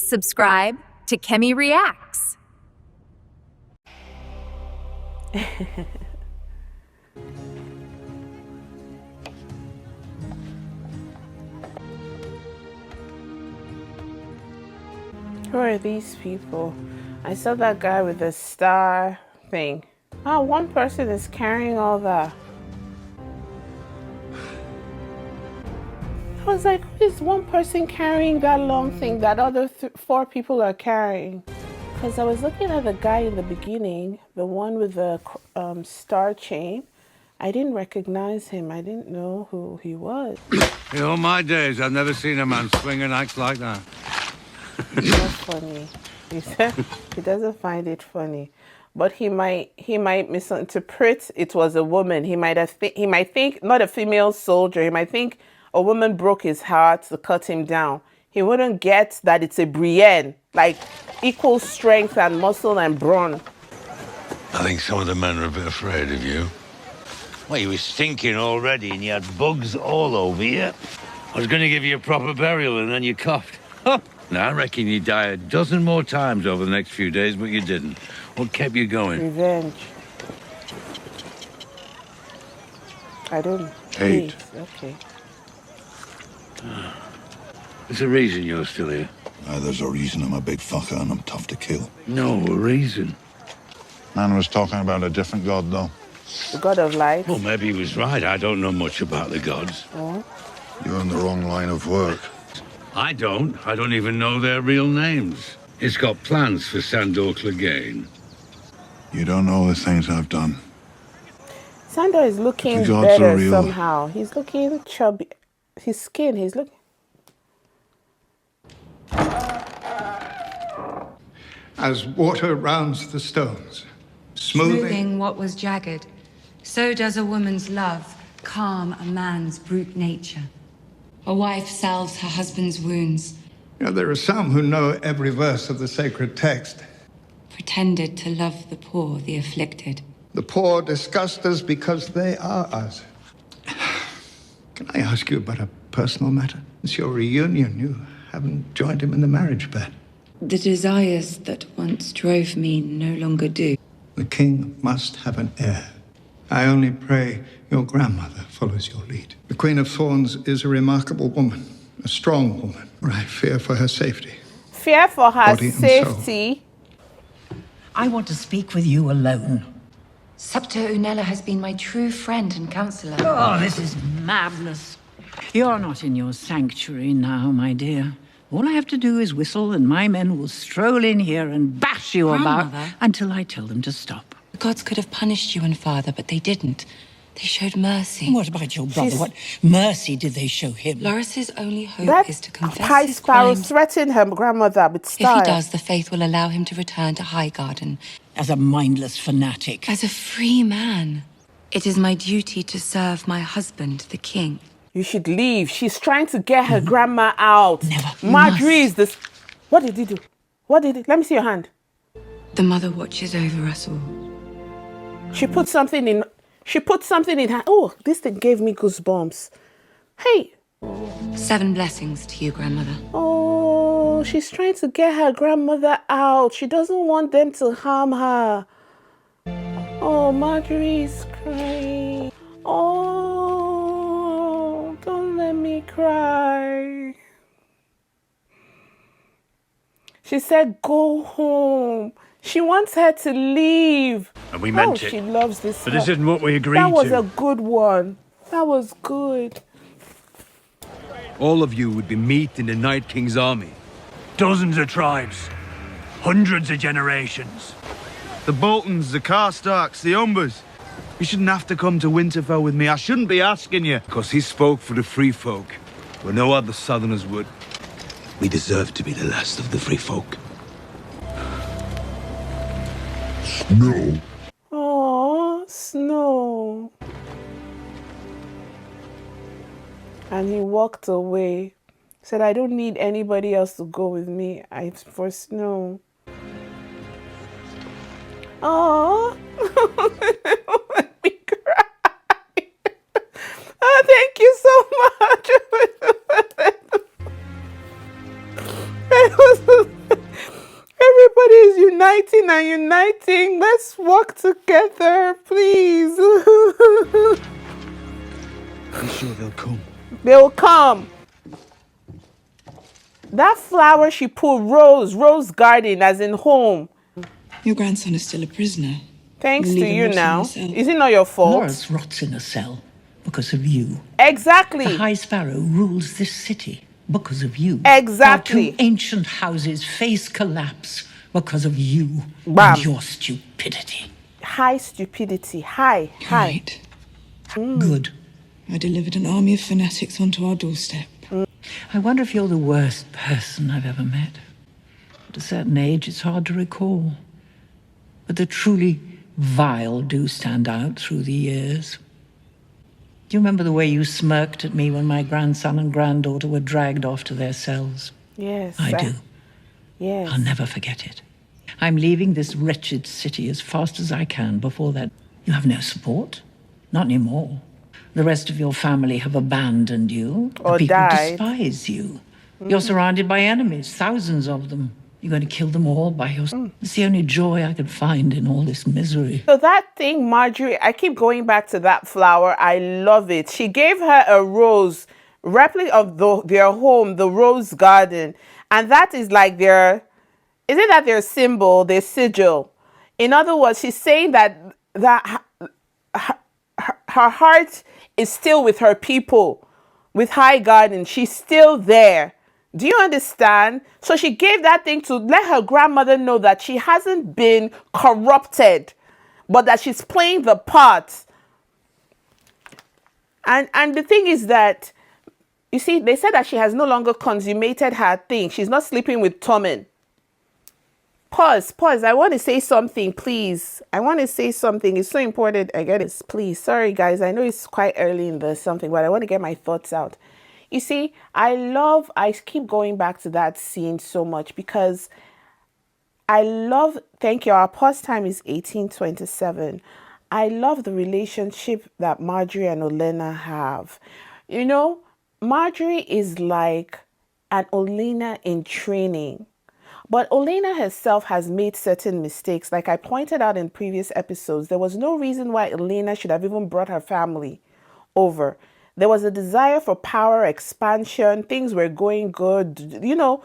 subscribe to Kemi Reacts. Who are these people? I saw that guy with the star thing. Oh, one person is carrying all that. I was like, who is one person carrying that long thing that other four people are carrying? Because I was looking at the guy in the beginning, the one with the star chain. I didn't recognize him. I didn't know who he was. In all my days, I've never seen a man swing an axe like that. That's funny. He said he doesn't find it funny, but he might misinterpret it was a woman. He might think not a female soldier. He might think a woman broke his heart to cut him down. He wouldn't get that it's a Brienne, like equal strength and muscle and brawn. I think some of the men are a bit afraid of you. Well, you were stinking already and you had bugs all over you. I was going to give you a proper burial and then you coughed. Now, I reckon you die a dozen more times over the next few days, but you didn't. What kept you going? Revenge. I don't Hate. Okay. There's a reason you're still here. There's a reason I'm a big fucker and I'm tough to kill. No, a reason. Man was talking about a different god, though. The god of light. Well, maybe he was right. I don't know much about the gods. Oh. You're in the wrong line of work. I don't even know their real names. It's got plans for Sandor Clegane. You don't know the things I've done. Sandor is looking The gods better are real. somehow. He's looking chubby. His skin, he's looking... As water rounds the stones, smoothing what was jagged, so does a woman's love calm a man's brute nature. A wife salves her husband's wounds, You know, there are some who know every verse of the sacred text. pretended to love the poor, the afflicted. The poor disgust us because they are us. Can I ask you about a personal matter? It's your reunion. You haven't joined him in the marriage bed. The desires that once drove me no longer do. The king must have an heir. I only pray your grandmother follows your lead. The Queen of Thorns is a remarkable woman, a strong woman. I fear for her safety. Fear for her Body and soul. safety. I want to speak with you alone. Subter Unella has been my true friend and counselor. Oh, this is madness. You're not in your sanctuary now, my dear. All I have to do is whistle and my men will stroll in here and bash you about Grandmother? until I tell them to stop. The gods could have punished you and father, but they didn't. They showed mercy. What about your brother? She's- What mercy did they show him? Loris's only hope That is to confess High his Sparrow crimes. threatened her grandmother with If style. he does, the faith will allow him to return to Highgarden As a mindless fanatic. as a free man. It is my duty to serve my husband, the king. You should leave. She's trying to get her grandma out. Never. Margaery is this. What did he do? What did he? Let me see your hand. The mother watches over us all. She put something in. She put something in her. Oh, this thing gave me goosebumps. Hey. 7 blessings to you, grandmother. Oh, she's trying to get her grandmother out. She doesn't want them to harm her. Oh, Margaery's crying. Oh, don't let me cry. She said, go home. She wants her to leave. And we meant it. She loves this. But this isn't what we agreed That was to. a good one. That was good. All of you would be meat in the Night King's army. Dozens of tribes. Hundreds of generations. The Boltons, the Starks, the Umbers. You shouldn't have to come to Winterfell with me. I shouldn't be asking you. Because he spoke for the free folk, where no other southerners would. We deserve to be the last of the free folk. No. Oh, Snow. And he walked away. Said, I don't need anybody else to go with me. For Snow. Oh, let me cry. Oh, thank you so much. It was fighting and uniting. Let's work together, please. I'm sure they'll come. They'll come. That flower she put rose garden as in home. Your grandson is still a prisoner. Thanks You'll to leave him you rotting now. yourself. Is it not your fault? Loras rots in a cell because of you. Exactly. The High Sparrow rules this city because of you. Exactly. Our two ancient houses face collapse because of you Bam. and your stupidity. High stupidity. High. Right. Good. I delivered an army of fanatics onto our doorstep. I wonder if you're the worst person I've ever met. At a certain age, it's hard to recall. But the truly vile do stand out through the years. Do you remember the way you smirked at me when my grandson and granddaughter were dragged off to their cells? Yes. I do. Yes. I'll never forget it. I'm leaving this wretched city as fast as I can before that. You have no support. Not anymore. The rest of your family have abandoned you. Or the people died. despise you. You're surrounded by enemies, thousands of them. You're going to kill them all by yourself. It's the only joy I can find in all this misery. So that thing, Margaery, I keep going back to that flower. I love it. She gave her a rose, replica of their home, the rose garden. And that is like isn't that their symbol, their sigil? In other words, she's saying that her heart is still with her people, with High Garden. She's still there. Do you understand? So she gave that thing to let her grandmother know that she hasn't been corrupted, but that she's playing the part. And the thing is that, you see, they said that she has no longer consummated her thing. She's not sleeping with Tormund. Pause. I want to say something, please. I want to say something. It's so important. I get it. Please. Sorry, guys. I know it's quite early in the something, but I want to get my thoughts out. You see, I keep going back to that scene so much because thank you. Our pause time is 18:27. I love the relationship that Margaery and Olenna have. You know, Margaery is like an Olenna in training. But Olenna herself has made certain mistakes. Like I pointed out in previous episodes, there was no reason why Olenna should have even brought her family over. There was a desire for power, expansion. Things were going good. You know,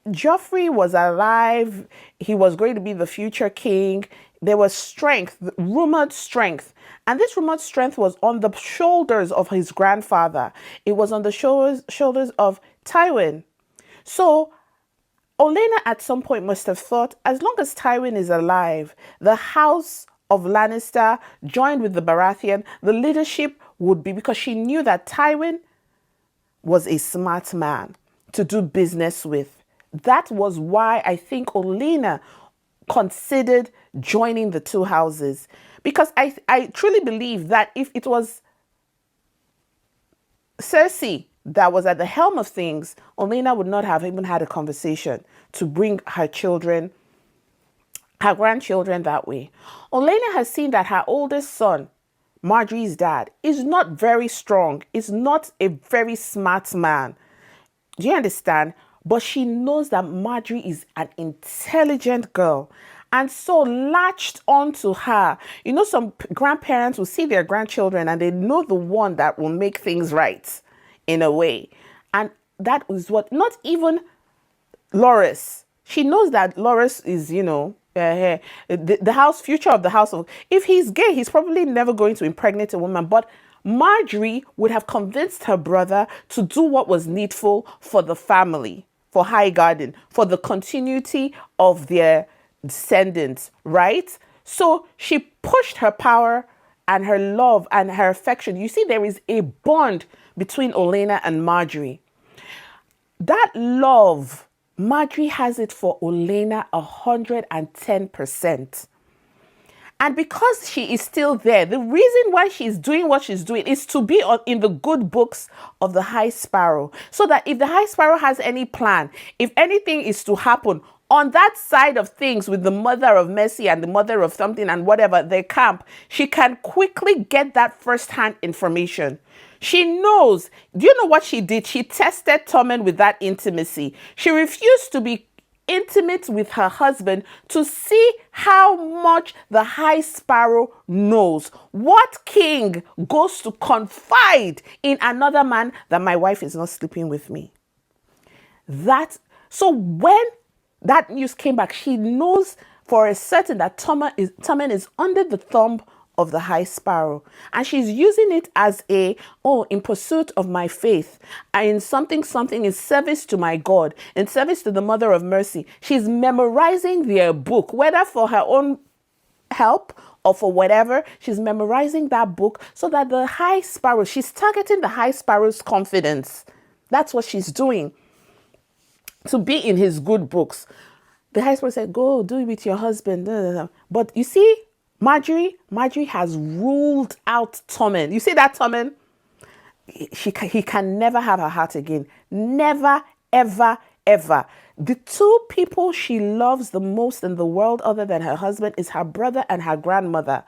Joffrey was alive. He was going to be the future king. There was strength, rumored strength. And this rumored strength was on the shoulders of his grandfather. It was on the shoulders of Tywin. So Olenna at some point must have thought, as long as Tywin is alive, the House of Lannister joined with the Baratheon, the leadership would be, because she knew that Tywin was a smart man to do business with. That was why I think Olenna considered joining the two houses. Because I truly believe that if it was Cersei that was at the helm of things, Olenna would not have even had a conversation to bring her children, her grandchildren that way. Olenna has seen that her oldest son, Margaery's dad, is not very strong, is not a very smart man. Do you understand? But she knows that Margaery is an intelligent girl, and so latched onto her. You know, some grandparents will see their grandchildren and they know the one that will make things right in a way. And that is what, not even Loras. She knows that Loras is, you know, the future of the house of, if he's gay, he's probably never going to impregnate a woman. But Margaery would have convinced her brother to do what was needful for the family, for High Garden, for the continuity of their descendants, right? So she pushed her power and her love and her affection. You see, there is a bond between Olenna and Margaery. That love, Margaery has it for Olenna 110%. And because she is still there, the reason why she's doing what she's doing is to be in the good books of the High Sparrow. So that if the High Sparrow has any plan, if anything is to happen on that side of things with the mother of Mercy and the mother of something and whatever, their camp, she can quickly get that first-hand information. She knows. Do you know what she did? She tested Tormund with that intimacy. She refused to be intimate with her husband to see how much the High Sparrow knows. What king goes to confide in another man that my wife is not sleeping with me? So when that news came back, she knows for a certain that Tormund is under the thumb of the High Sparrow, and she's using it as in pursuit of my faith, and in something in service to my God, in service to the Mother of Mercy. She's memorizing their book, whether for her own help or for whatever. She's memorizing that book so that the High Sparrow, she's targeting the High Sparrow's confidence. That's what she's doing, to be in his good books. The High Sparrow said, go do it with your husband. But you see, Margaery has ruled out Tormund. You see that, Tormund? He can never have her heart again. Never, ever, ever. The two people she loves the most in the world other than her husband is her brother and her grandmother.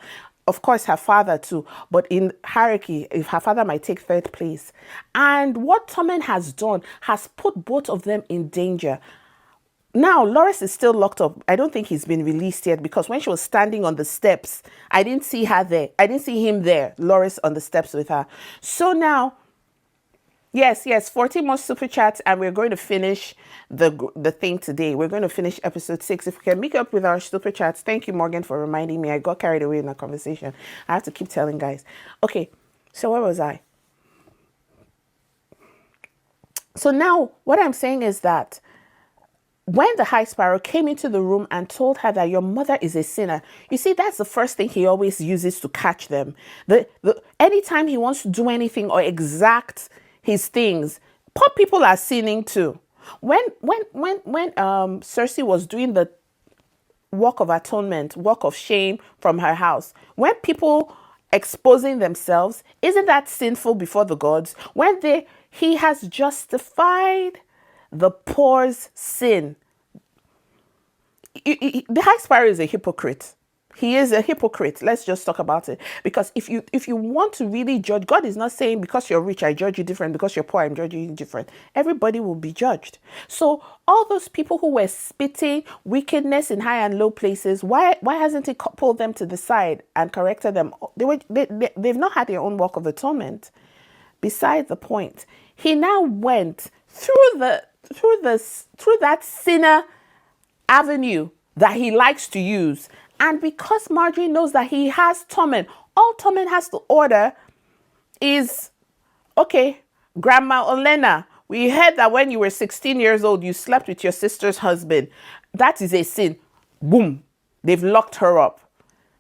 Of course, her father too. But in hierarchy, if her father might take third place. And what Tormund has done has put both of them in danger. Now, Loras is still locked up. I don't think he's been released yet, because when she was standing on the steps, I didn't see her there. I didn't see him there, Loras on the steps with her. So now, yes, 40 more super chats, and we're going to finish the thing today. We're going to finish episode 6. If we can make up with our super chats. Thank you, Morgan, for reminding me. I got carried away in that conversation. I have to keep telling guys. Okay, so where was I? So now, what I'm saying is that when the High Sparrow came into the room and told her that your mother is a sinner, you see, that's the first thing he always uses to catch them. Anytime he wants to do anything or exact his things, poor people are sinning too. When Cersei was doing the walk of atonement, walk of shame from her house, when people exposing themselves, isn't that sinful before the gods? When he has justified the poor's sin. The High Sparrow is a hypocrite. He is a hypocrite. Let's just talk about it. Because if you want to really judge, God is not saying because you're rich, I judge you different. Because you're poor, I'm judging you different. Everybody will be judged. So all those people who were spitting wickedness in high and low places, why hasn't he pulled them to the side and corrected them? They've not had their own walk of atonement. Beside the point, he now went through that sinner avenue that he likes to use. And because Margaery knows that he has Tormund, all Tormund has to order is, okay, Grandma Olenna, we heard that when you were 16 years old, you slept with your sister's husband. That is a sin. Boom. They've locked her up.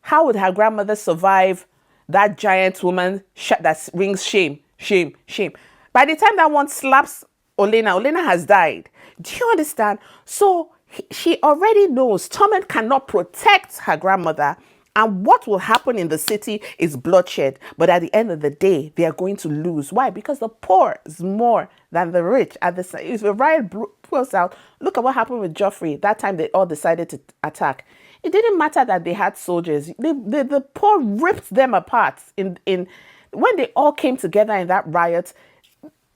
How would her grandmother survive that giant woman that rings shame, shame, shame? By the time that one slaps Olenna has died. Do you understand? So she already knows Tormund cannot protect her grandmother, and what will happen in the city is bloodshed. But at the end of the day, they are going to lose. Why? Because the poor is more than the rich. If the riot pulls out, look at what happened with Joffrey. That time they all decided to attack. It didn't matter that they had soldiers. The poor ripped them apart. When they all came together in that riot,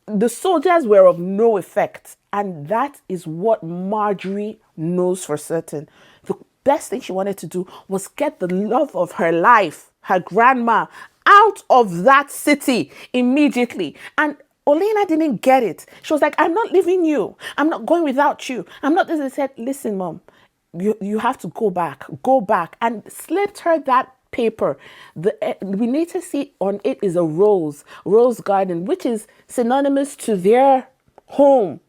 the soldiers were of no effect. And that is what Margaery knows for certain. The best thing she wanted to do was get the love of her life, her grandma, out of that city immediately. And Olenna didn't get it. She was like, I'm not leaving you. I'm not going without you. I'm not. They said, listen, Mom, you have to go back, and slipped her that paper. We need to see on it is a rose garden, which is synonymous to their home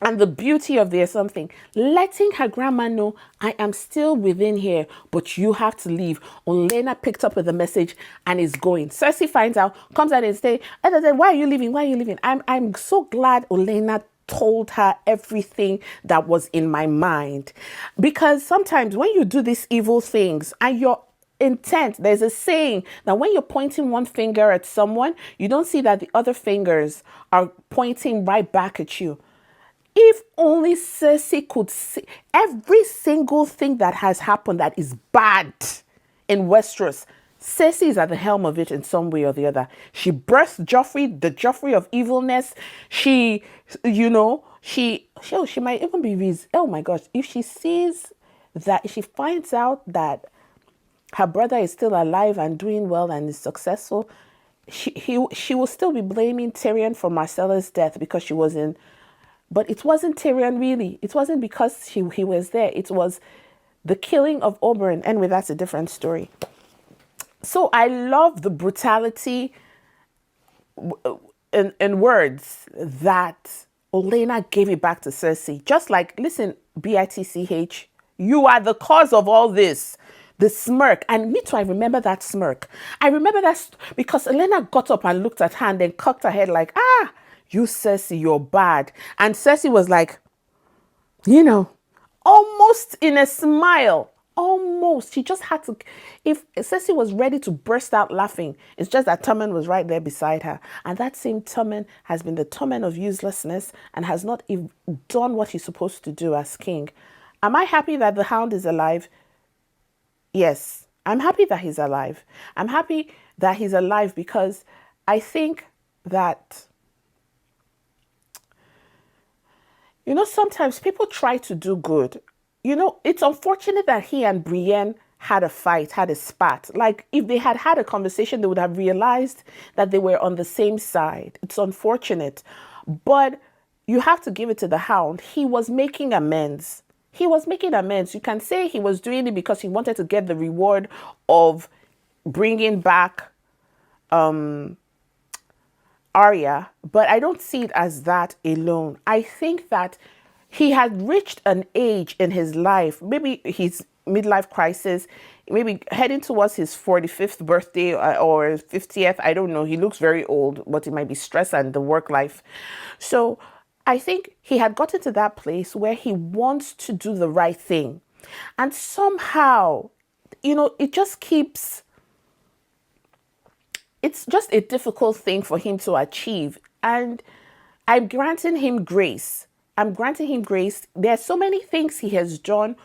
and the beauty of their something. Letting her grandma know, I am still within here, but you have to leave. Olenna picked up with the message and is going. Cersei finds out, comes out and says, why are you leaving? I'm so glad Olenna told her everything that was in my mind. Because sometimes when you do these evil things and you're intent, there's a saying that when you're pointing one finger at someone, you don't see that the other fingers are pointing right back at you. If only Cersei could see every single thing that has happened that is bad in Westeros, Cersei is at the helm of it in some way or the other. She birthed Joffrey, the Joffrey of evilness. She, you know, she might even be, oh my gosh, if she sees that, if she finds out that her brother is still alive and doing well and is successful, she will still be blaming Tyrion for Marcella's death because she was in, but it wasn't Tyrion really. It wasn't because he was there. It was the killing of Oberyn. Anyway, that's a different story. So I love the brutality in words that Olenna gave it back to Cersei. Just like, listen, BITCH, you are the cause of all this. The smirk. And me too, I remember that smirk. I remember that because Olenna got up and looked at her and then cocked her head like, you Cersei, you're bad. And Cersei was like, you know, almost in a smile. Almost. She just had to. If Cersei was ready to burst out laughing, it's just that Tormund was right there beside her. And that same Tormund has been the Tormund of uselessness and has not even done what he's supposed to do as king. Am I happy that the Hound is alive? Yes. I'm happy that he's alive. I'm happy that he's alive because I think that, you know, sometimes people try to do good. You know, it's unfortunate that he and Brienne had a fight, had a spat. Like, if they had had a conversation, they would have realized that they were on the same side. It's unfortunate. But you have to give it to the Hound. He was making amends. He was making amends. You can say he was doing it because he wanted to get the reward of bringing back Arya. But I don't see it as that alone. I think that he had reached an age in his life, maybe his midlife crisis, maybe heading towards his 45th birthday or 50th. I don't know. He looks very old, but it might be stress and the work life. So I think he had gotten to that place where he wants to do the right thing. And somehow, you know, it just keeps, it's just a difficult thing for him to achieve. And I'm granting him grace. I'm granting him grace. There are so many things he has done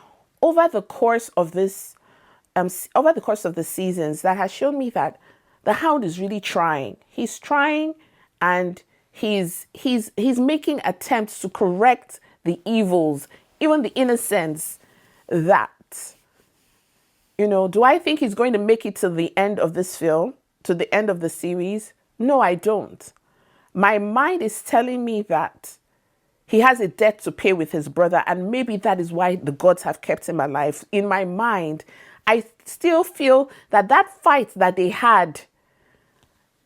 over the course of this, over the course of the seasons that has shown me that the Hound is really trying. He's trying, and he's making attempts to correct the evils, even the innocence that, you know, do I think he's going to make it to the end of this film, to the end of the series? No, I don't. My mind is telling me that he has a debt to pay with his brother, and maybe that is why the gods have kept him alive. In my mind, I still feel that that fight that they had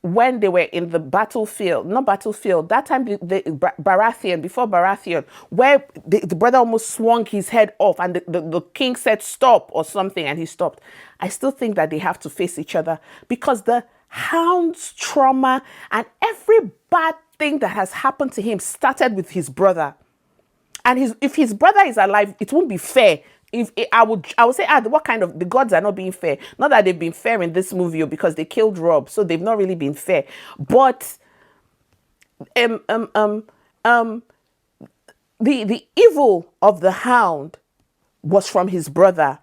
when they were in the battlefield, not battlefield, that time, Baratheon, before Baratheon, where the brother almost swung his head off and the king said stop or something and he stopped. I still think that they have to face each other because the Hound's trauma and every bad thing that has happened to him started with his brother. And if his brother is alive, it won't be fair. I would say, what kind of, the gods are not being fair. Not that they've been fair in this movie because they killed Robb, so they've not really been fair. But the evil of the Hound was from his brother.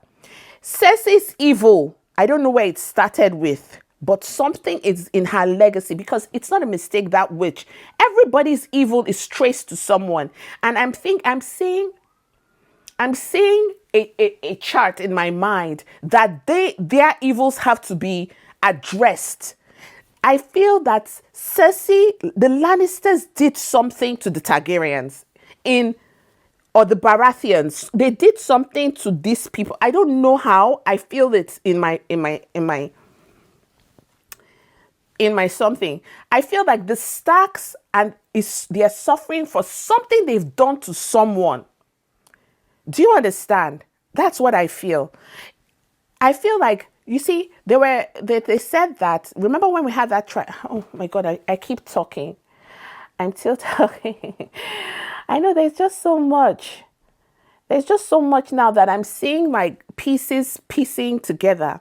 Cersei's evil, I don't know where it started with, but something is in her legacy because it's not a mistake, that witch. Everybody's evil is traced to someone. And I'm seeing a chart in my mind that their evils have to be addressed. I feel that Cersei, the Lannisters did something to the Targaryens or the Baratheons. They did something to these people. I don't know how. I feel it in my something. I feel like the Starks they're suffering for something they've done to someone. Do you understand? That's what I feel. I feel like, you see, they said that, remember when we had that oh my God, I keep talking. I'm still talking. I know there's just so much. There's just so much now that I'm seeing my pieces piecing together.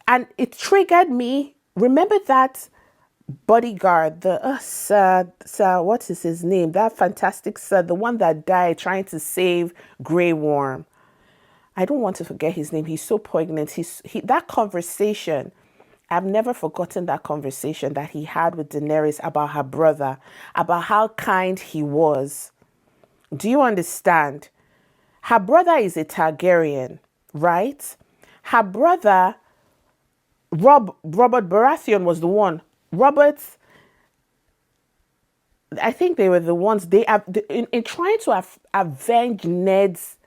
And it triggered me. Remember that bodyguard, the Sir, what is his name? That fantastic Sir, the one that died trying to save Grey Worm. I don't want to forget his name. He's so poignant. That conversation I've never forgotten that conversation that he had with Daenerys about her brother, about how kind he was. Do you understand? Her brother is a Targaryen, right? Her brother, Robert Baratheon was the one. I think they were the ones, in trying to avenge Ned's,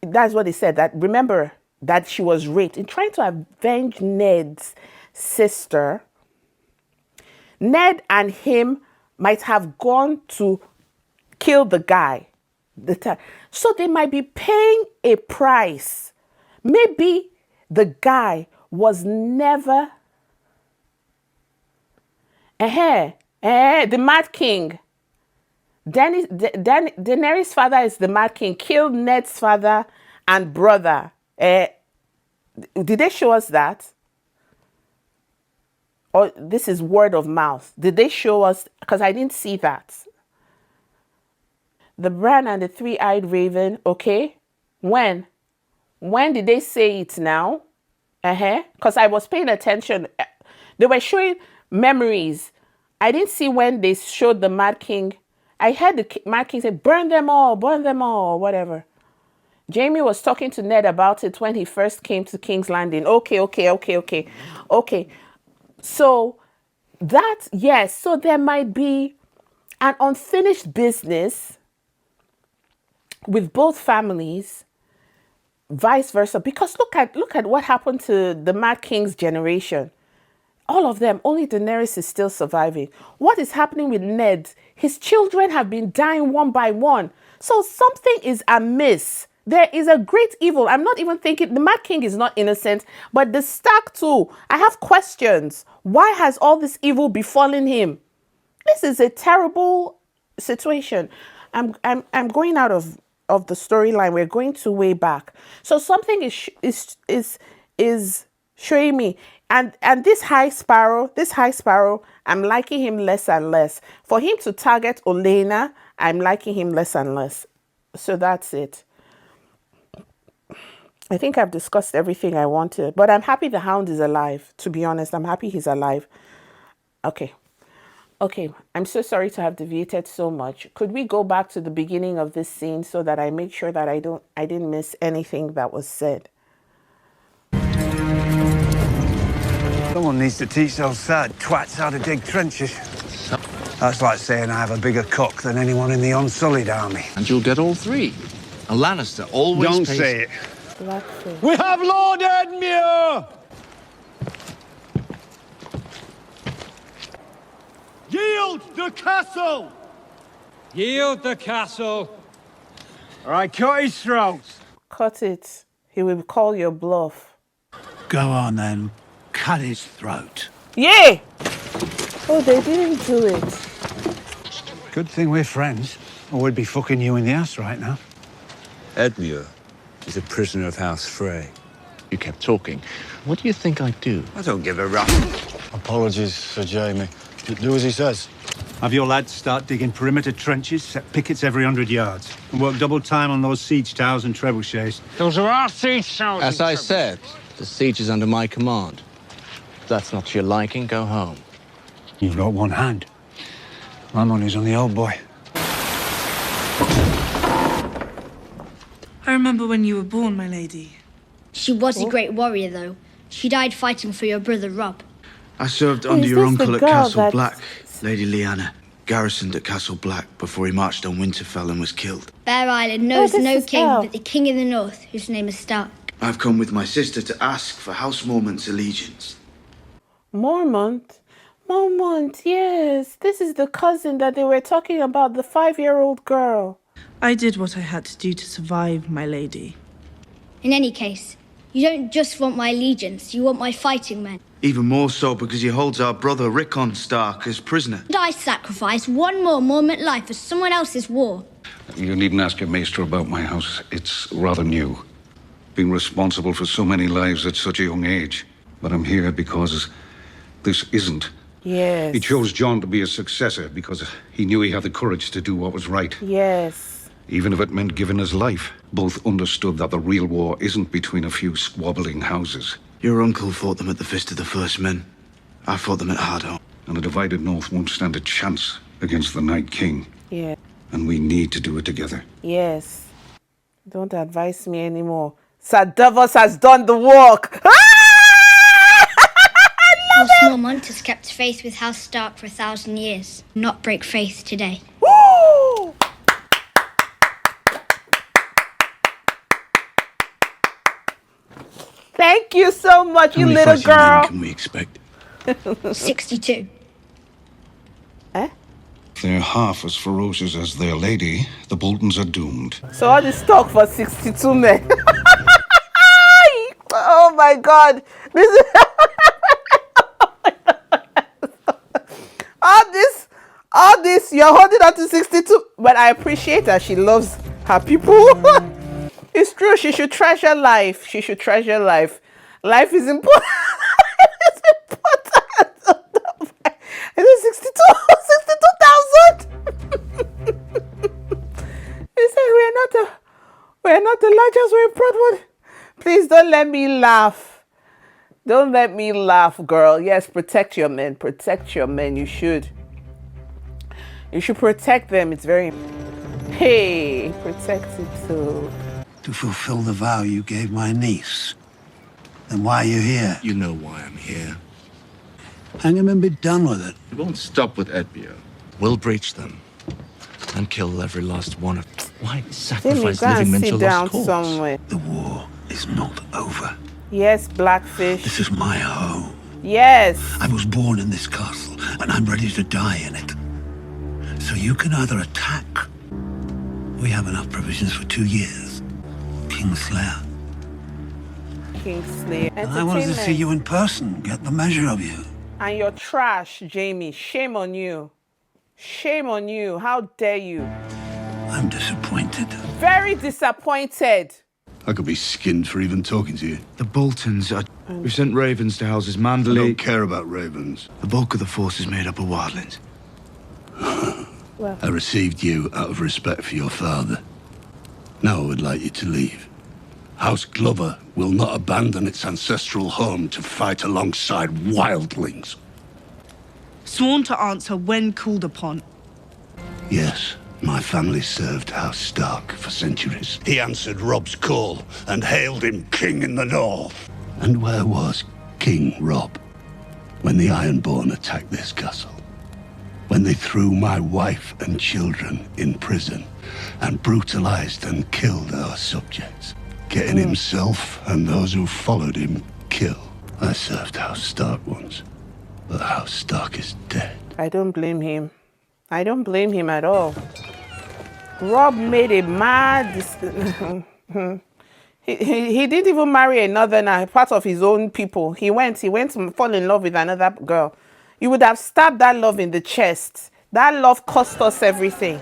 that's what they said, that remember that she was raped. In trying to avenge Ned's sister, Ned and him might have gone to kill the guy. So they might be paying a price. Maybe the guy was never the Mad King. Daenerys' father is the Mad King. Killed Ned's father and brother. Did they show us that? Or this is word of mouth? Did they show us? Because I didn't see that. The Bran and the three-eyed raven, okay? When? When did they say it now? Because I was paying attention. They were showing memories. I didn't see when they showed the Mad King. I heard the Mad King say, burn them all, whatever. Jaime was talking to Ned about it when he first came to King's Landing. Okay. So that, yes, so there might be an unfinished business with both families, vice versa. Because look at what happened to the Mad King's generation. All of them, only Daenerys is still surviving. What is happening with Ned? His children have been dying one by one. So something is amiss. There is a great evil. I'm not even thinking the Mad King is not innocent, but the Stark too. I have questions. Why has all this evil befallen him? This is a terrible situation. I'm going out of the storyline. We're going to way back. So something is showing me. And this High Sparrow, I'm liking him less and less. For him to target Olenna, I'm liking him less and less. So that's it. I think I've discussed everything I wanted. But I'm happy the Hound is alive. To be honest, I'm happy he's alive. Okay. I'm so sorry to have deviated so much. Could we go back to the beginning of this scene so that I make sure that I didn't miss anything that was said? Someone needs to teach those sad twats how to dig trenches. That's like saying I have a bigger cock than anyone in the Unsullied army. And you'll get all three. A Lannister always Don't pays... say it. Blackface. We have Lord Edmure! Yield the castle! Yield the castle. All right, cut his throat. Cut it. He will call your bluff. Go on then, cut his throat. Yeah! Oh, they didn't do it. Good thing we're friends, or we'd be fucking you in the ass right now. Edmure is a prisoner of House Frey. You kept talking. What do you think I'd do? I don't give a rap. Apologies, Sir Jaime. Do as he says. Have your lads start digging perimeter trenches, set pickets every 100 yards, and work double time on those siege towers and trebuchets. Those are our siege towers. As I said, the siege is under my command. If that's not to your liking, go home. You've got one hand. My money's on the old boy. I remember when you were born, my lady. She was a great warrior, though. She died fighting for your brother, Robb. I served under your uncle at Castle Black, Lady Lyanna. Garrisoned at Castle Black before he marched on Winterfell and was killed. Bear Island knows no king but the king in the north, whose name is Stark. I've come with my sister to ask for House Mormont's allegiance. Mormont, yes. This is the cousin that they were talking about, the 5-year-old girl. I did what I had to do to survive, my lady. In any case, you don't just want my allegiance, you want my fighting men. Even more so because he holds our brother Rickon Stark as prisoner. And I sacrifice one more Mormont life for someone else's war. You needn't ask your maester about my house. It's rather new. Being responsible for so many lives at such a young age. But I'm here because this isn't. Yes. He chose Jon to be his successor because he knew he had the courage to do what was right. Yes. Even if it meant giving his life. Both understood that the real war isn't between a few squabbling houses. Your uncle fought them at the Fist of the First Men. I fought them at Hardhome. And the divided North won't stand a chance against the Night King. Yeah. And we need to do it together. Yes. Don't advise me anymore. Sir Davos has done the work. House Mormont has kept faith with House Stark for 1,000 years. Not break faith today. Woo! Thank you so much, you little girl. How many fighting men can we expect? 62. Eh? If they're half as ferocious as their lady, the Boltons are doomed. So all this talk for 62 men. Oh my God. This is all this, you're holding on to 62. But I appreciate her. She loves her people. It's true. She should treasure life. She should treasure life. Life is important. It's important. It is 62,000. He said we're not the largest, we're proud one. Please don't let me laugh. Don't let me laugh, girl. Yes, protect your men. Protect your men. You should. You should protect them. It's very... Hey, protect it too. To fulfill the vow you gave my niece. Then why are you here? You know why I'm here. Hang him and be done with it. It won't stop with Edmure. We'll breach them. And kill every last one of them. Why sacrifice living men to lost cause? Somewhere. The war is not over. Yes, Blackfish. This is my home. Yes. I was born in this castle, and I'm ready to die in it. So you can either attack. We have enough provisions for 2 years. Kingslayer. Kingslayer. And I wanted to see you in person, get the measure of you. And you're trash, Jamie. Shame on you. Shame on you. How dare you? I'm disappointed. Very disappointed. I could be skinned for even talking to you. The Boltons are... We've sent ravens to houses Manderley. I don't care about ravens. The bulk of the force is made up of Wildlings. Well. I received you out of respect for your father. Now I would like you to leave. House Glover will not abandon its ancestral home to fight alongside wildlings. Sworn to answer when called upon. Yes, my family served House Stark for centuries. He answered Robb's call and hailed him king in the north. And where was King Robb when the Ironborn attacked this castle? When they threw my wife and children in prison and brutalized and killed our subjects, getting himself and those who followed him killed. I served House Stark once, but House Stark is dead. I don't blame him. I don't blame him at all. Robb made a mad... he didn't even marry another part of his own people. He went to fall in love with another girl. You would have stabbed that love in the chest. That love cost us everything.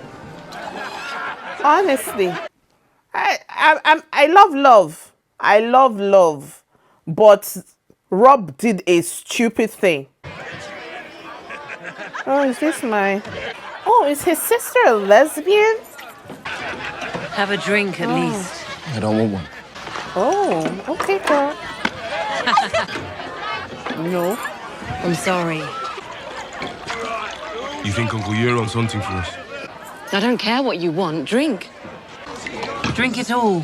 Honestly. I love love. I love love. But Robb did a stupid thing. Oh, is this my... Oh, is his sister a lesbian? Have a drink at least. I don't want one. Oh, okay, girl. No. I'm sorry. You think Uncle Euron's hunting for us? I don't care what you want. Drink. Drink it all.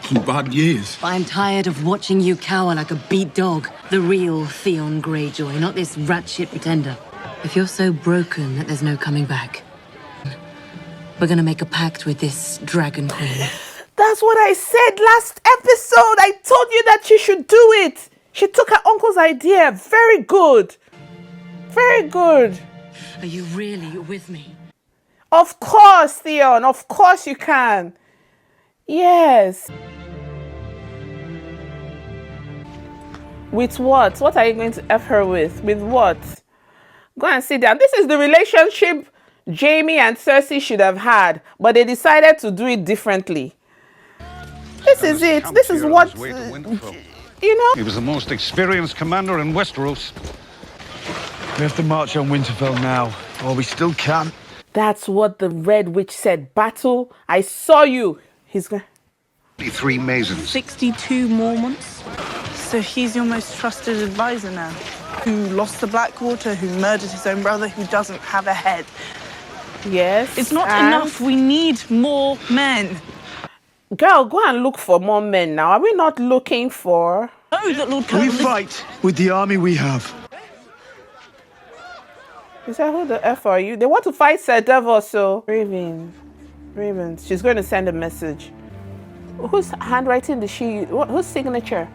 Some bad years. But I'm tired of watching you cower like a beat dog. The real Theon Greyjoy, not this rat shit pretender. If you're so broken that there's no coming back, we're gonna make a pact with this Dragon Queen. That's what I said last episode. I told you that she should do it. She took her uncle's idea. Very good. Very good. Are you really with me? Of course, Theon. Of course you can. Yes. With what? What are you going to F her with? With what? Go and sit down. This is the relationship Jaime and Cersei should have had, but they decided to do it differently. This is it. This is what, you know? He was the most experienced commander in Westeros. We have to march on Winterfell now, or we still can. That's what the Red Witch said. Battle, I saw you. He's going... 3 Masons. 62 Mormonts. So he's your most trusted advisor now? Who lost the Blackwater, who murdered his own brother, who doesn't have a head? Yes. It's not enough. We need more men. Girl, go and look for more men now. Are we not looking for... Oh, that Lord We fight with the army we have. Is that who the F are you? They want to fight Sir Davos, so... Ravens. She's going to send a message. Whose handwriting did she... Whose signature?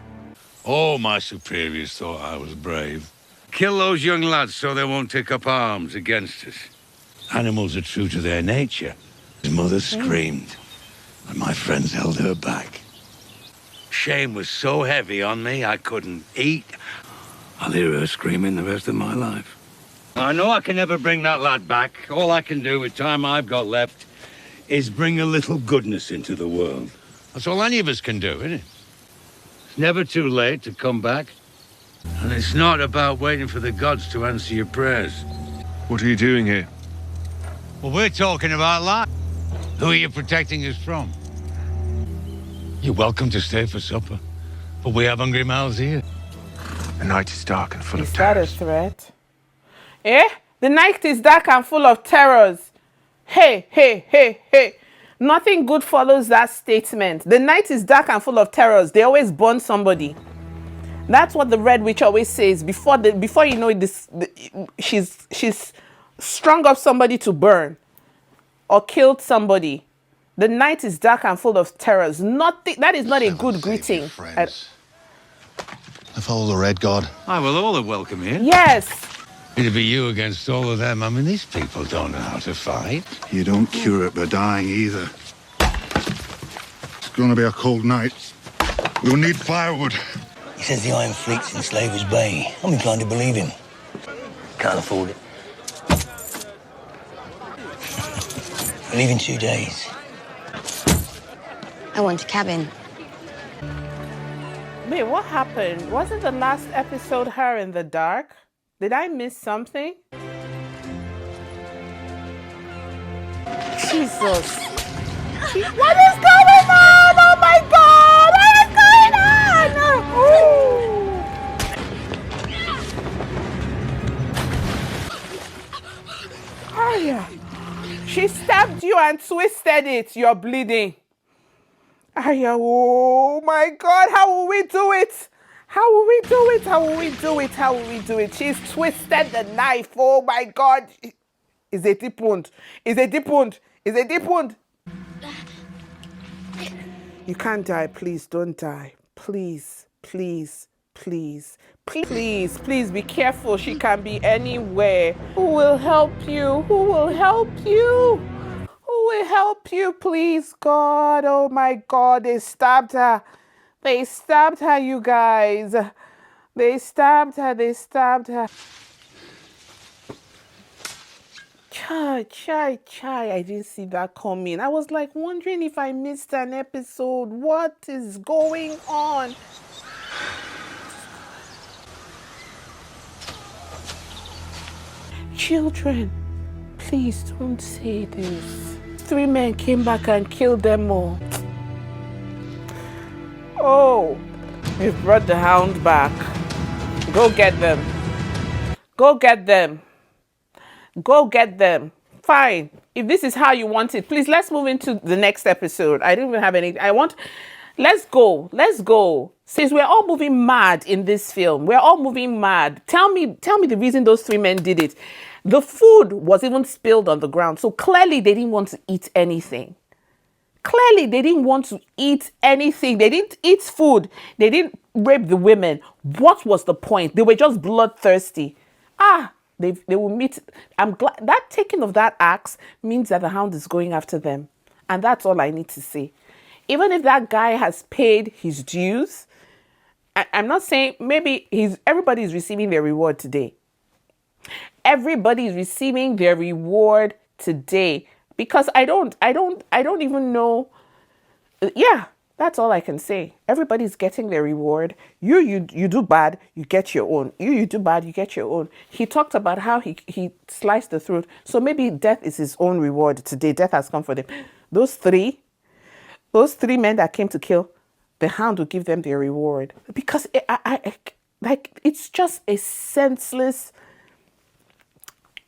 All my superiors thought I was brave. Kill those young lads so they won't take up arms against us. Animals are true to their nature. His mother screamed, and my friends held her back. Shame was so heavy on me, I couldn't eat. I'll hear her screaming the rest of my life. I know I can never bring that lad back. All I can do with time I've got left is bring a little goodness into the world. That's all any of us can do, isn't it? It's never too late to come back. And it's not about waiting for the gods to answer your prayers. What are you doing here? Well, we're talking about life. Who are you protecting us from? You're welcome to stay for supper, but we have hungry mouths here. The night is dark and full of Is that a terrors. threat? Eh? The night is dark and full of terrors. Hey. Nothing good follows that statement. The night is dark and full of terrors. They always burn somebody. That's what the Red Witch always says. Before you know it, she's strung up somebody to burn or killed somebody. The night is dark and full of terrors. Nothing. That is not a good greeting. I follow the Red God. Ah, well, all are welcome here. Yes. It'd be you against all of them. I mean, these people don't know how to fight. You don't cure it by dying either. It's going to be a cold night. We'll need firewood. He says the Iron Fleet's in Slaver's Bay. I'm inclined to believe him. Can't afford it. I leave in 2 days. I want a cabin. Wait, what happened? Wasn't the last episode her in the dark? Did I miss something? Jesus. What is going on? Oh my God! What is going on? Arya, she stabbed you and twisted it. You're bleeding. Arya, oh my God, how will we do it? How will we do it? How will we do it? How will we do it? She's twisted the knife. Oh my God. Is a deep wound. Is a deep wound. Is a deep wound. You can't die. Please don't die. Please, please, please. Please, please be careful. She can be anywhere. Who will help you? Who will help you? Who will help you? Please, God. Oh my God. They stabbed her. They stabbed her, you guys. They stabbed her. They stabbed her. Chai. I didn't see that coming. I was like wondering if I missed an episode. What is going on? Children, please don't say this. 3 men came back and killed them all. Oh, we've brought the Hound back. Go get them. Go get them. Go get them. Fine. If this is how you want it, please let's move into the next episode. I didn't even have any. Let's go. Let's go. Since we're all moving mad in this film, we're all moving mad. Tell me the reason those 3 men did it. The food was even spilled on the ground. So clearly they didn't want to eat anything. Clearly, they didn't want to eat anything. They didn't eat food. They didn't rape the women. What was the point? They were just bloodthirsty. They will meet. I'm glad that taking of that axe means that the Hound is going after them. And that's all I need to say. Even if that guy has paid his dues, I'm not saying maybe everybody is receiving their reward today. Everybody is receiving their reward today. Because I don't even know. Yeah, that's all I can say. Everybody's getting their reward. You do bad, you get your own. You do bad, you get your own. He talked about how he sliced the throat. So maybe death is his own reward today. Death has come for them. Those three men that came to kill, the Hound will give them their reward. Because like, it's just a senseless...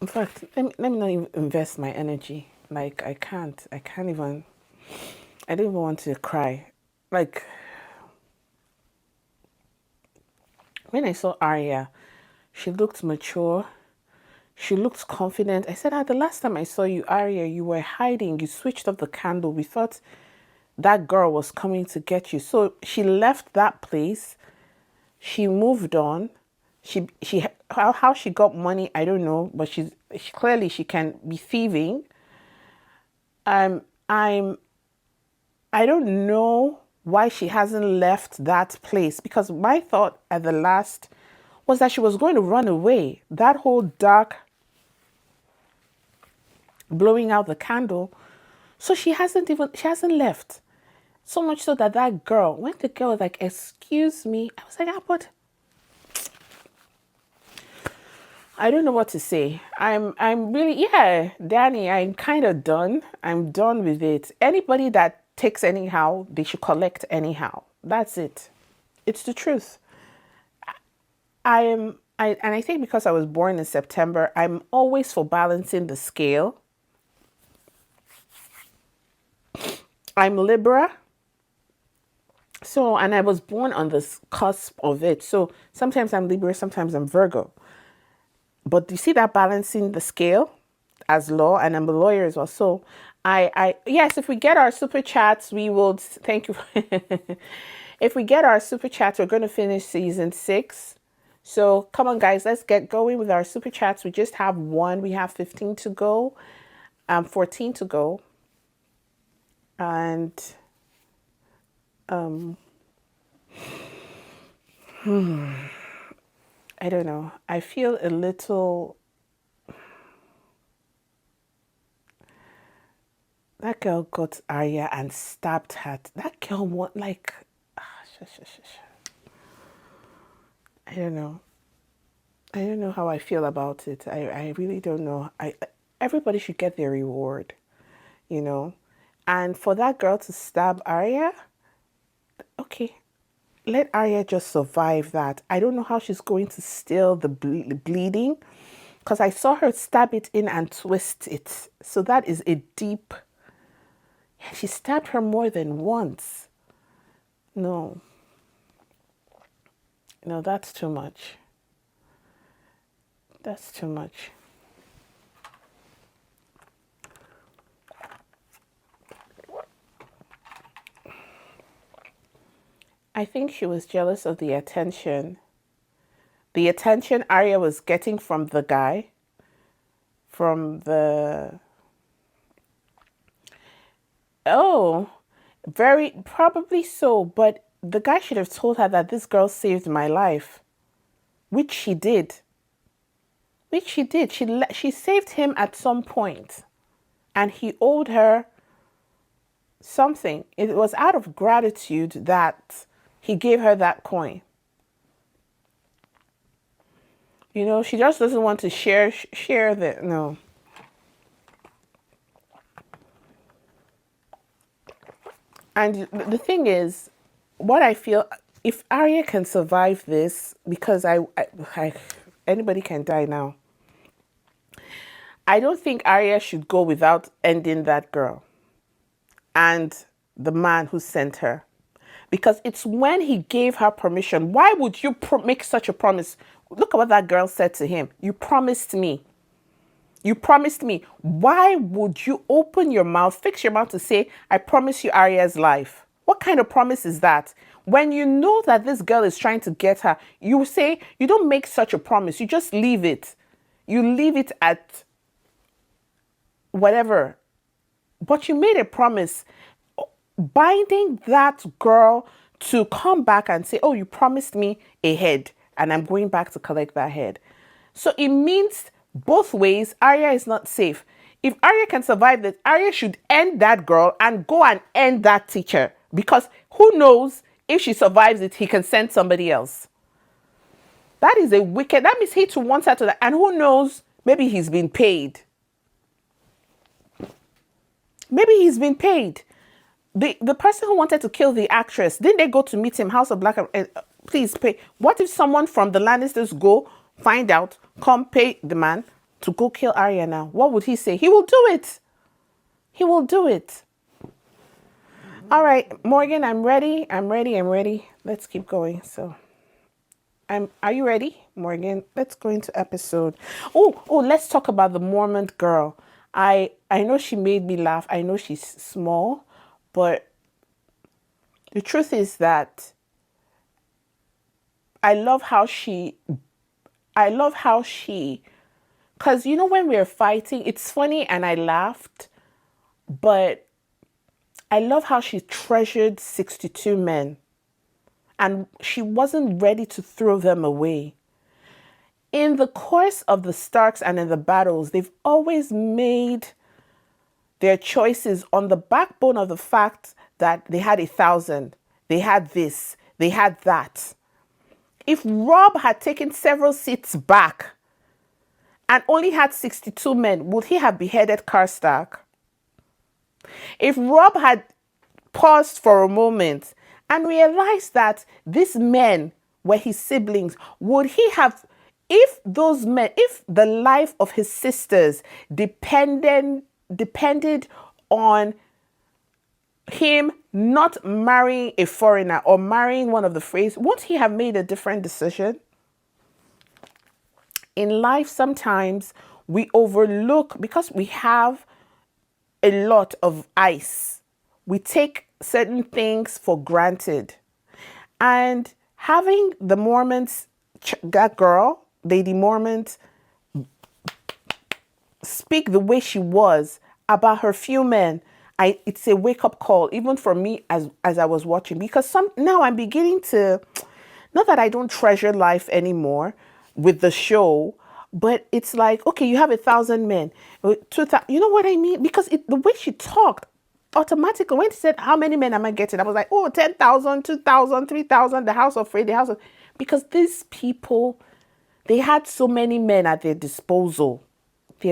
In fact, let me not even invest my energy. Like, I can't even... I don't even want to cry. Like, when I saw Arya, she looked mature. She looked confident. I said, the last time I saw you, Arya, you were hiding. You switched off the candle. We thought that girl was coming to get you. So she left that place. She moved on. How she got money, I don't know. But she clearly she can be thieving. I don't know why she hasn't left that place, because my thought at the last was that she was going to run away. That whole dark blowing out the candle. So she hasn't left. So much so that girl, when the girl was like, excuse me, I was like, but I don't know what to say. I'm really, Danny, I'm kind of done. I'm done with it. Anybody that takes anyhow, they should collect anyhow. That's it. It's the truth. And I think because I was born in September, I'm always for balancing the scale. I'm Libra. So, and I was born on this cusp of it. So sometimes I'm Libra, sometimes I'm Virgo. But you see that balancing the scale as law, and I'm a lawyer as well. So yes, if we get our super chats, we will, thank you. If we get our super chats, we're going to finish season 6. So come on, guys, let's get going with our super chats. We just have one. We have 15 to go, 14 to go. And I don't know. I feel a little... That girl got Arya and stabbed her. That girl was like... I don't know. I don't know how I feel about it. I really don't know. Everybody should get their reward, you know. And for that girl to stab Arya, okay, let Arya just survive that. I don't know how she's going to still the bleeding, because I saw her stab it in and twist it. So that is a deep... She stabbed her more than once. No, that's too much. That's too much. I think she was jealous of the attention Arya was getting from the guy, very probably so, but the guy should have told her that this girl saved my life, which she did. She saved him at some point, and he owed her something. It was out of gratitude that he gave her that coin. You know, she just doesn't want to share the... No. And the thing is, what I feel, if Arya can survive this, because anybody can die now. I don't think Arya should go without ending that girl and the man who sent her. Because it's when he gave her permission. Why would you make such a promise? Look at what that girl said to him. You promised me. You promised me. Why would you open your mouth, fix your mouth to say, I promise you Arya's life? What kind of promise is that? When you know that this girl is trying to get her, you say, you don't make such a promise. You just leave it. You leave it at whatever. But you made a promise. Binding that girl to come back and say, oh, you promised me a head and I'm going back to collect that head. So it means both ways, Arya is not safe. If Arya can survive this, Arya should end that girl and go and end that teacher. Because who knows, if she survives it, he can send somebody else. That is a wicked, that means he too wants her to that. And who knows, maybe he's been paid. Maybe he's been paid. the person who wanted to kill the actress, didn't they go to meet him? House of Black, please pay. What if someone from the Lannisters go find out, come pay the man to go kill Arya now? What would he say? He will do it. He will do it. All right, Morgan, I'm ready. I'm ready. Let's keep going. So, are you ready, Morgan? Let's go into episode. Oh, let's talk about the Mormont girl. I know she made me laugh. I know she's small, but the truth is that I love how she, because you know when we're fighting, it's funny and I laughed, but I love how she treasured 62 men and she wasn't ready to throw them away. In the course of the Starks and in the battles, they've always made their choices on the backbone of the fact that they had 1,000, they had this, they had that. If Robb had taken several seats back and only had 62 men, would he have beheaded Karstark? If Robb had paused for a moment and realized that these men were his siblings, would he have, if the life of his sisters depended on him not marrying a foreigner or marrying one of the Freys, won't he have made a different decision? In life, sometimes we overlook, because we have a lot of ice, we take certain things for granted. And having the Mormonts, that girl, Lady Mormont, speak the way she was about her few men, it's a wake-up call, even for me as I was watching, because now I'm beginning to, not that I don't treasure life anymore with the show, but it's like, okay, you have 1,000 men, 2,000, you know what I mean? Because the way she talked, automatically, when she said, how many men am I getting? I was like, 10,000, 2,000, 3,000, the House of Frey, because these people, they had so many men at their disposal. They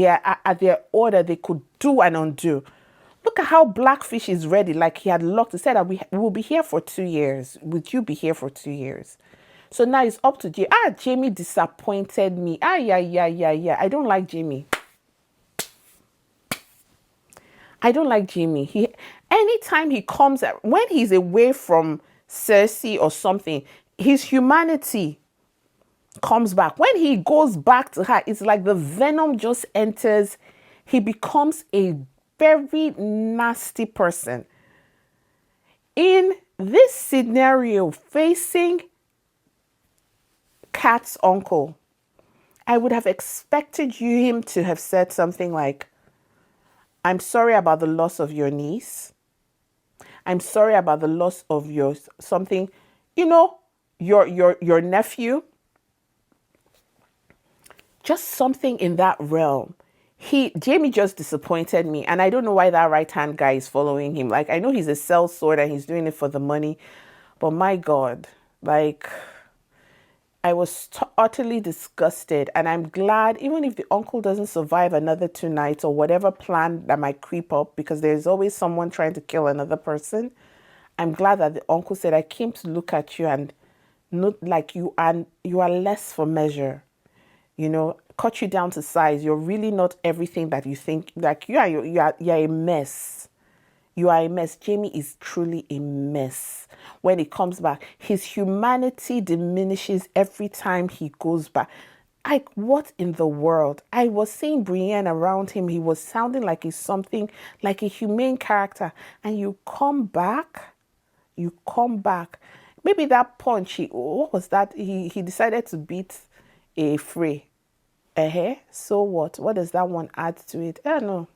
are at their order. They could do and undo. Look at how Blackfish is ready. Like he had locked. He said that we will be here for 2 years. Would you be here for 2 years? So now it's up to Jamie. Jamie disappointed me. Yeah. I don't like Jamie. Anytime he comes, when he's away from Cersei or something, his humanity comes back. When he goes back to her, it's like the venom just enters. He becomes a very nasty person. In this scenario, facing Kat's uncle, I would have expected him to have said something like, I'm sorry about the loss of your niece. I'm sorry about the loss of your something, your nephew. Just something in that realm. Jamie just disappointed me, and I don't know why that right-hand guy is following him. Like, I know he's a sellsword and he's doing it for the money, but my God, like, I was utterly disgusted, and I'm glad, even if the uncle doesn't survive another 2 nights or whatever plan that might creep up, because there's always someone trying to kill another person, I'm glad that the uncle said, I came to look at you and not like you are less for measure. Cut you down to size. You're really not everything that you think. Like you're a mess. You are a mess. Jamie is truly a mess. When he comes back, his humanity diminishes every time he goes back. Like, what in the world? I was seeing Brienne around him. He was sounding like he's something, like a humane character. And you come back. Maybe that punch, what was that? He decided to beat a Frey. So what? What does that one add to it? I don't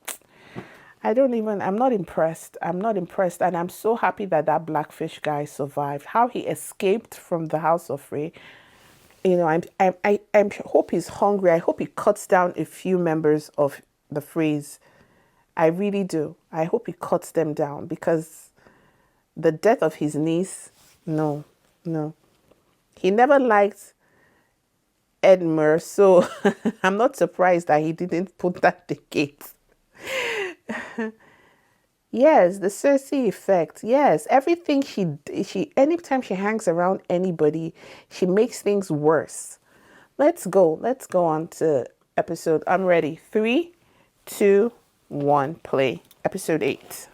know. I'm not impressed. And I'm so happy that Blackfish guy survived. How he escaped from the House of Frey. I hope he's hungry. I hope he cuts down a few members of the Freys. I really do. I hope he cuts them down, because the death of his niece, no. He never liked Edmure, so I'm not surprised that he didn't put that the gate. Yes, the Cersei effect. Yes, everything anytime she hangs around anybody, she makes things worse. Let's go on to episode. I'm ready. 3, 2, 1, play. Episode 8.